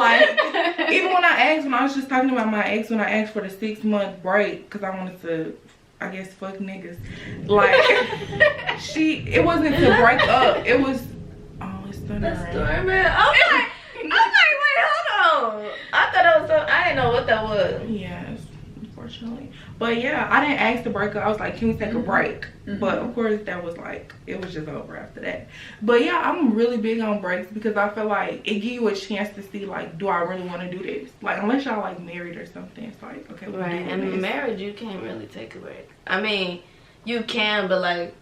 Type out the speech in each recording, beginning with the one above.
Like, even when I was just talking about my ex, when I asked for the 6-month break, because I wanted to, I guess, fuck niggas. Like, it wasn't to break up. It was, oh, it's thundering. That's storming. I'm like, wait, hold on. I thought it was I didn't know what that was. Yes, unfortunately. But yeah, I didn't ask to break up. I was like, can we take a break? But of course, that was like, it was just over after that. But yeah, I'm really big on breaks because I feel like it gives you a chance to see, like, do I really want to do this? Like, unless y'all like married or something, it's like, okay, right. And marriage, you can't really take a break. I mean, you can, but like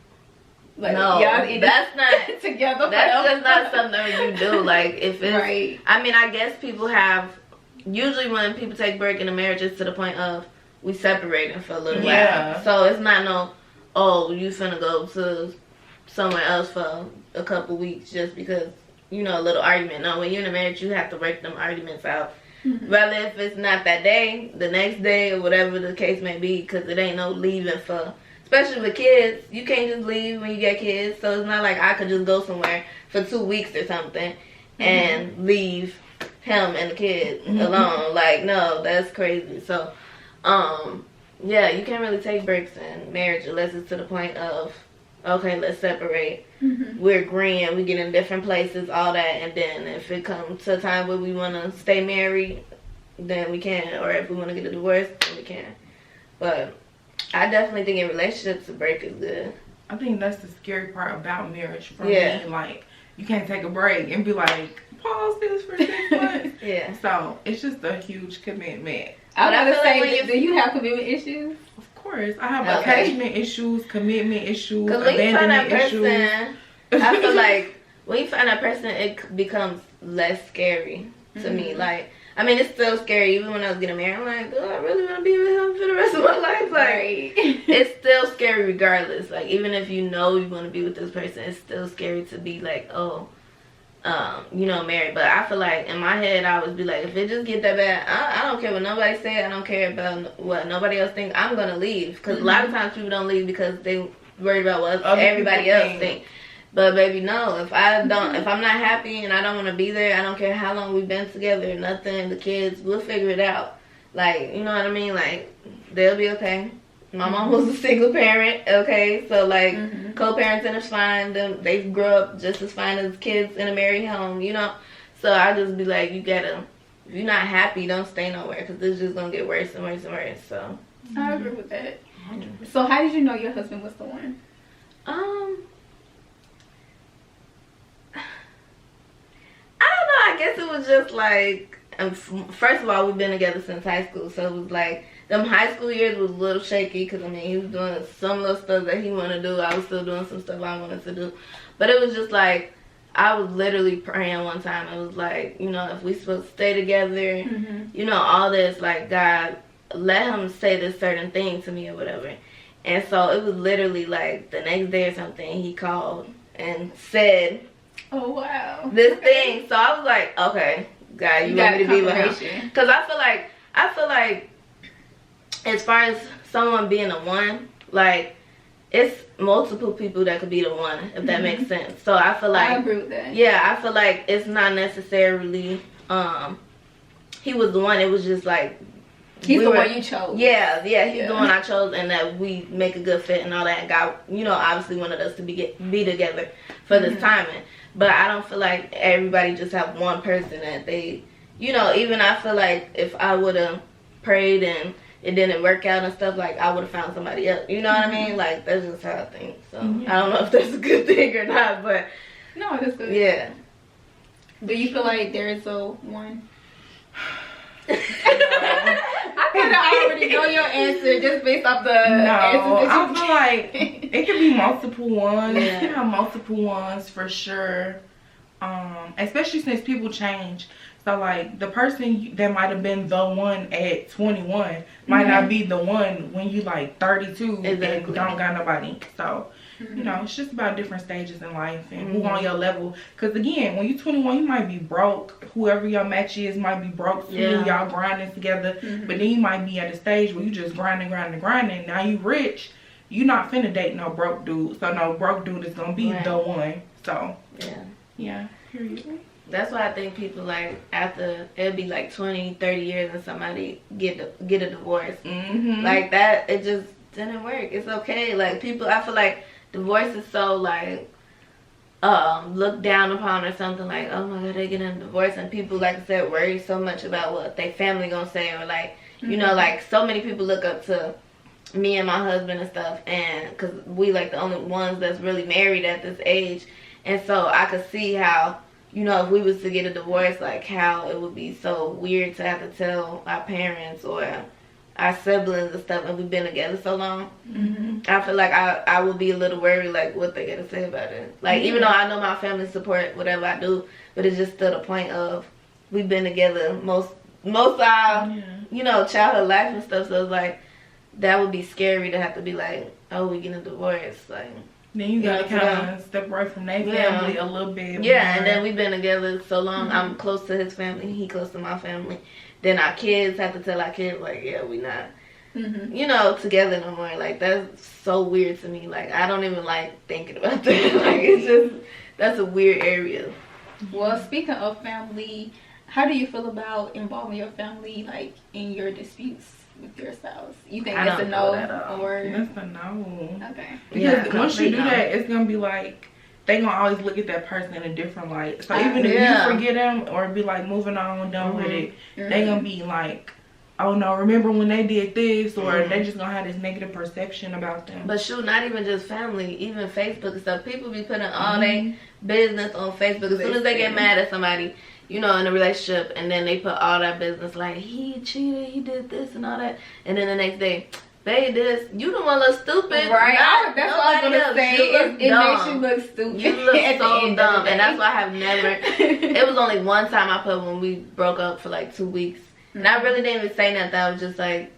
no, that's not together. That's just not something you do. Like, if it's right. I mean, I guess people have, usually when people take break in a marriage, it's to the point of we separating for a little while. So it's not no, oh, you finna go to somewhere else for a couple weeks just because, you know, a little argument. No, when you're in a marriage, you have to work them arguments out. Whether if it's not that day, the next day, or whatever the case may be, because it ain't no leaving for, especially with kids. You can't just leave when you get kids. So it's not like I could just go somewhere for 2 weeks or something and leave him and the kid alone. Like, no, that's crazy. So, yeah, you can't really take breaks in marriage unless it's to the point of, okay, let's separate. We're agreeing, we get in different places, all that, and then if it comes to a time where we want to stay married, then we can, or if we want to get a divorce, then we can. But I definitely think in relationships, a break is good. I think that's the scary part about marriage for me. Like, you can't take a break and be like, pause this for 6 months. So it's just a huge commitment. I was gonna say, do you have commitment issues? Of course, I have attachment issues, commitment issues, abandonment issues. I feel like when you find that person, it becomes less scary to me. Like, I mean, it's still scary. Even when I was getting married, I'm like, do I really want to be with him for the rest of my life? Like, it's still scary regardless. Like, even if you know you want to be with this person, it's still scary to be like, oh, you know, married. But I feel like in my head, I would be like, if it just get that bad, I don't care what nobody say. I don't care about what nobody else think. I'm gonna leave, because a lot of times people don't leave because they worried about what everybody else think. But baby, no. If I'm not happy and I don't want to be there, I don't care how long we've been together, nothing. The kids, we'll figure it out. Like, you know what I mean? Like, they'll be okay. My mom was a single parent, okay? So, like, co-parenting is fine. They grew up just as fine as kids in a married home, you know? So, I just be like, you gotta, if you're not happy, don't stay nowhere, because it's just gonna get worse and worse and worse, so. I agree with that. So, how did you know your husband was the one? I don't know. I guess it was just like, first of all, we've been together since high school, so it was like, them high school years was a little shaky, because I mean, he was doing some little stuff that he wanted to do. I was still doing some stuff I wanted to do. But it was just like, I was literally praying one time. It was like, you know, if we supposed to stay together, you know, all this, like, God, let him say this certain thing to me or whatever. And so it was literally like the next day or something, he called and said, oh, wow, this thing. So I was like, okay, God, you want me to be with him? Because I feel like as far as someone being a one, like, it's multiple people that could be the one, if that makes sense. So I feel like, I agree with that. Yeah, I feel like it's not necessarily he was the one. It was just like, he's the one you chose. Yeah, he's the one I chose, and that we make a good fit and all that. And God, you know, obviously wanted us to be together for this timing. But I don't feel like everybody just have one person that they, you know, even I feel like if I would have prayed and it didn't work out and stuff, like, I would have found somebody else. You know what I mean? Like, that's just how I think. So, I don't know if that's a good thing or not, but. No, that's good. Yeah. Do you feel like there is a one? I kind of already know your answer just based off the answers that I feel like it could be multiple ones. You can have multiple ones for sure. Especially since people change. So, like, the person that might have been the one at 21 might not be the one when you, like, 32 and don't got nobody. So, you know, it's just about different stages in life and who on your level. Because, again, when you're 21, you might be broke. Whoever your match is might be broke. Y'all grinding together. But then you might be at a stage where you just grinding. Now you rich. You're not finna date no broke dude. So, no broke dude is going to be the one. So, yeah. Period. That's why I think people like after it'll be like 20, 30 years and somebody get a divorce. Like that, it just didn't work. It's okay. Like people, I feel like divorce is so like looked down upon or something, like, oh my god, they getting a divorce, and people, like I said, worry so much about what their family gonna say, or like, you know, like so many people look up to me and my husband and stuff, and because we like the only ones that's really married at this age, and so I could see how, you know, if we was to get a divorce, like how it would be so weird to have to tell our parents or our siblings and stuff, and we've been together so long. I feel like I would be a little worried, like what they gotta say about it. Like even though I know my family support whatever I do, but it's just to the point of we've been together most of our you know, childhood life and stuff. So it's like that would be scary to have to be like, oh, we getting a divorce, like. Then you gotta kind of step away from their family a little bit. Yeah, and then we've been together so long. I'm close to his family, he close to my family. Then our kids have to tell our kids, like, yeah, we not, you know, together no more. Like, that's so weird to me. Like, I don't even like thinking about that. Like, it's just, that's a weird area. Well, speaking of family, how do you feel about involving your family, like, in your disputes with your spouse? You think that's a no? Or that's a no. Okay. Because once you do that, it's gonna be like, they gonna always look at that person in a different light. So even if you forget them or be like moving on, done with it, they gonna be like, oh no, remember when they did this, or they just gonna have this negative perception about them. But shoot, not even just family, even Facebook and stuff. People be putting all their business on Facebook. As soon as they get mad at somebody, you know, in a relationship, and then they put all that business, like, he cheated, he did this and all that, and then the next day, babe, this, you the one look stupid. Right. That's what I was going to say. It makes you look stupid. You look so dumb. And that's why I have never, it was only one time I put when we broke up for like 2 weeks. And I really didn't even say nothing. I was just like,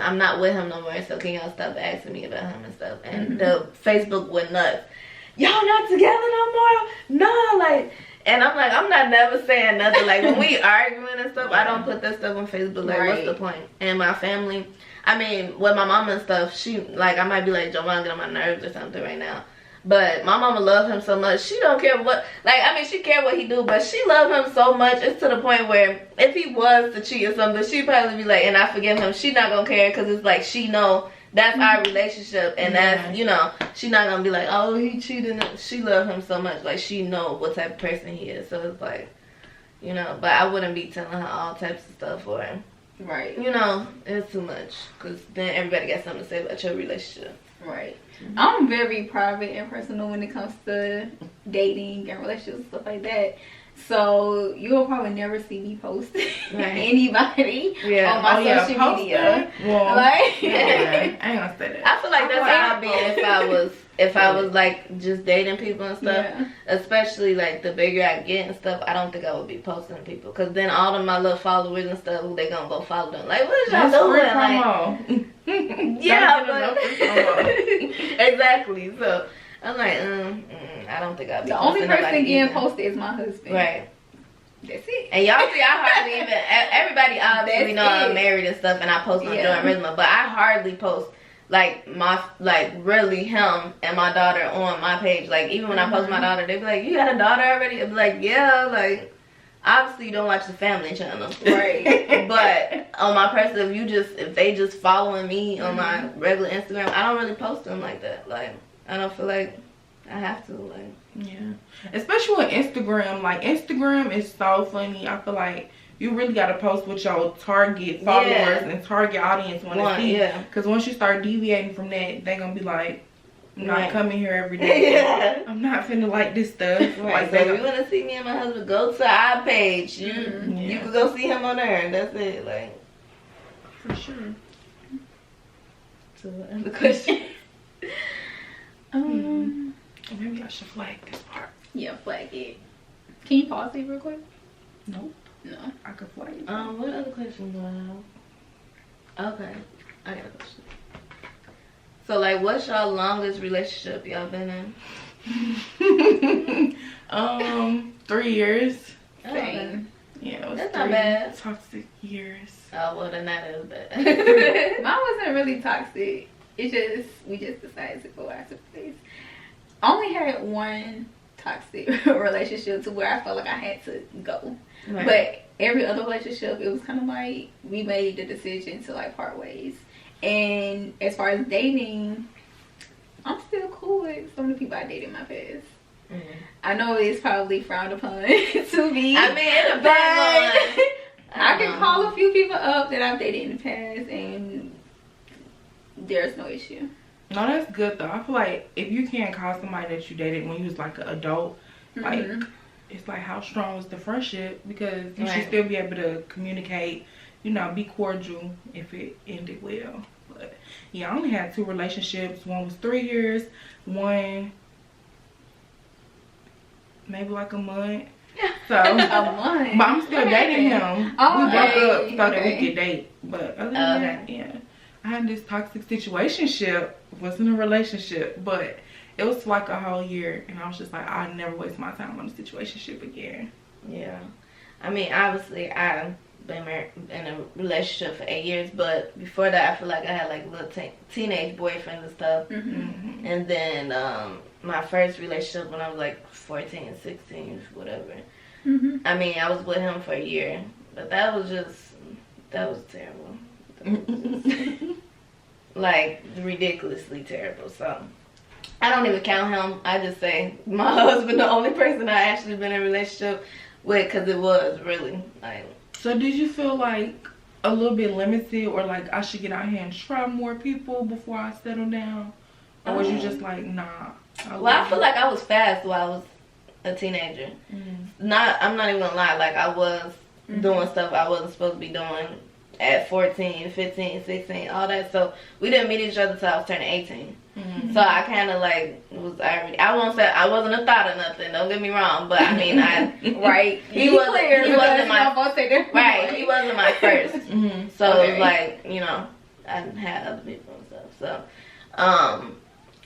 I'm not with him no more, so can y'all stop asking me about him and stuff. And the Facebook went nuts. Y'all not together no more? No, like, and I'm like, I'm not never saying nothing. Like, when we arguing and stuff, I don't put that stuff on Facebook. Like, what's the point? And my family, I mean, with my mama and stuff, she, like, I might be like, Joanna, get on my nerves or something right now. But my mama love him so much. She don't care what, like, I mean, she care what he do, but she love him so much. It's to the point where if he was to cheat or something, she'd probably be like, and I forgive him. She not gonna care, because it's like, she know that's our relationship, and that's, you know, she not gonna be like, oh, he cheated. She love him so much. Like, she know what type of person he is. So it's like, you know, but I wouldn't be telling her all types of stuff for him. Right. You know, it's too much, because then everybody got something to say about your relationship. Right. I'm very private and personal when it comes to dating and relationships and stuff like that. So you'll probably never see me post anybody on my social media. Well, like, I ain't gonna say that. I feel like that's how I'd be if I was like just dating people and stuff. Yeah. Especially like the bigger I get and stuff, I don't think I would be posting people, because then all of my little followers and stuff, they gonna go follow them. Like, what is y'all doing? Like, yeah, but exactly. So I'm like, I don't think I'll be. The only person getting posted is my husband. Right. That's it. And y'all see, I hardly even, everybody obviously know I'm married and stuff, and I post my journalism, but I hardly post like really him and my daughter on my page. Like, even when I post my daughter, they be like, you got a daughter already? I be like, yeah. Like, obviously you don't watch the family channel, right? But on my personal, if they just following me on my regular Instagram, I don't really post them like that. Like, I don't feel like I have to. Like, yeah, especially with Instagram. Like, Instagram is so funny. I feel like you really gotta post what your target followers and target audience want to see. Because once you start deviating from that, they gonna be like, I'm not coming here every day. I'm not finna like this stuff. Like, so if you wanna see me and my husband, go to our page. You can go see him on there, and that's it. Like, for sure. So the question. Maybe I should flag this part. Yeah, flag it. Can you pause it real quick? Nope. No. I could flag it. What other questions do I have? Okay. I got a question. So, like, what's y'all longest relationship y'all been in? 3 years. Same. Yeah, it was that's not bad. Toxic years. Oh, well, then that is bad. Mine wasn't really toxic. It's just, we just decided to go our separate ways. I only had one toxic relationship to where I felt like I had to go. Right. But every other relationship, it was kind of like we made the decision to like part ways. And as far as dating, I'm still cool with some of the people I dated in my past. I know it's probably frowned upon to be. I mean, it depends on. I can call a few people up that I've dated in the past, and there's no issue. No, that's good though. I feel like if you can't call somebody that you dated when you was like an adult, like it's like how strong was the friendship, because you should still be able to communicate, you know, be cordial if it ended well. But yeah, I only had 2 relationships. One was 3 years, one maybe like a month. So a month. But I'm still dating him. Oh, we broke up so that we could date. But other than that, yeah. I had this toxic situationship. Wasn't a relationship, but it was like a whole year, and I was just like, I'll never waste my time on a situationship again. Yeah. I mean, obviously, I've been in a relationship for 8 years, but before that, I feel like I had like little teenage boyfriends and stuff. And then my first relationship when I was like 14, 16, whatever. I mean, I was with him for a year, but that was terrible. That was just, like, ridiculously terrible. So I don't even count him. I just say my husband, the only person I actually been in a relationship with, because it was really like. So did you feel like a little bit limited, or like I should get out here and try more people before I settle down, or was you just like, nah? I feel like I was fast while I was a teenager. I'm not even gonna lie, like I was doing stuff I wasn't supposed to be doing at 14, 15, 16, all that. So we didn't meet each other till I was turning 18. So I kind of like was already. I won't say I wasn't a thought or nothing. Don't get me wrong, but I mean he wasn't my first. So it was like, you know, I had other people and stuff. So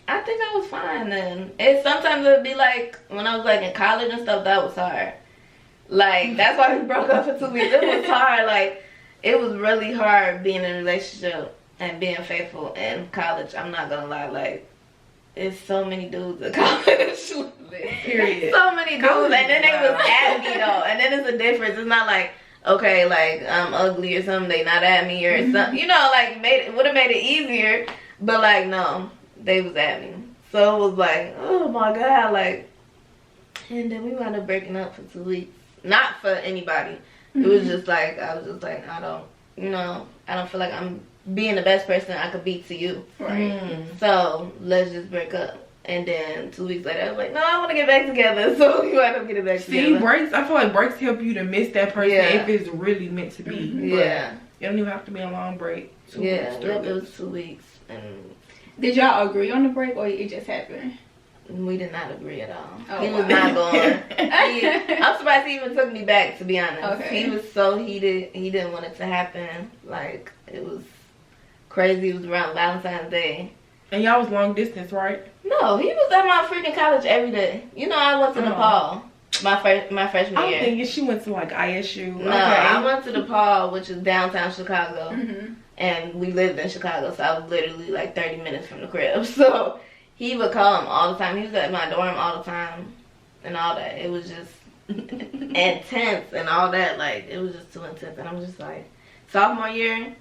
I think I was fine then. Sometimes it'd be like when I was like in college and stuff, that was hard. Like that's why we broke up for 2 weeks. It was hard. Like it was really hard being in a relationship and being faithful in college. I'm not gonna lie, like it's so many dudes in college. Period. So many dudes, and then they was at me though. And then it's a difference. It's not like, okay, like I'm ugly or something, they not at me or something. You know, like would have made it easier, but like no, they was at me. So it was like, oh my god, like. And then we wound up breaking up for 2 weeks. Not for anybody. It was just like I was just like I don't feel like I'm being the best person I could be to you. Right. So let's just break up. And then 2 weeks later, I was like, no, I want to get back together. So we wound up getting back together. Breaks. I feel like breaks help you to miss that person if it's really meant to be. Yeah. It don't even have to be a long break. 2 weeks, 3 weeks. It was 2 weeks. And did y'all agree on the break, or it just happened? We did not agree at all. Oh, he was not going. I'm surprised he even took me back, to be honest. Okay. He was so heated. He didn't want it to happen. Like, it was crazy. It was around Valentine's Day. And y'all was long distance, right? No, he was at my freaking college every day. You know, I went to DePaul my freshman year. I'm thinking she went to, like, ISU. No, I went to DePaul, which is downtown Chicago. And we lived in Chicago, so I was literally, like, 30 minutes from the crib. So he would come all the time. He was at my dorm all the time and all that. It was just intense and all that. Like, it was just too intense. And I'm just like, sophomore year,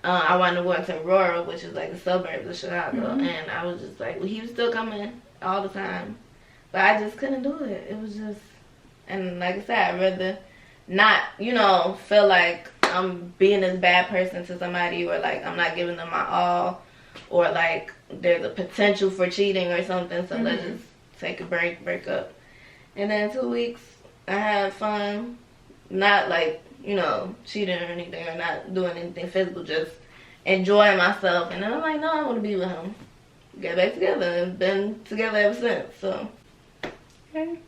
I wanted to work to Aurora, which is like the suburbs of Chicago. And I was just like, well, he was still coming all the time. But I just couldn't do it. It was just, and like I said, I'd rather not, you know, feel like I'm being this bad person to somebody, or like I'm not giving them my all, or like there's a potential for cheating or something. So let's just take a break up. And then 2 weeks, I had fun, not like, you know, cheating or anything, or not doing anything physical, just enjoying myself. And then I'm like, no, I want to be with him. Get back together, and been together ever since. So Okay.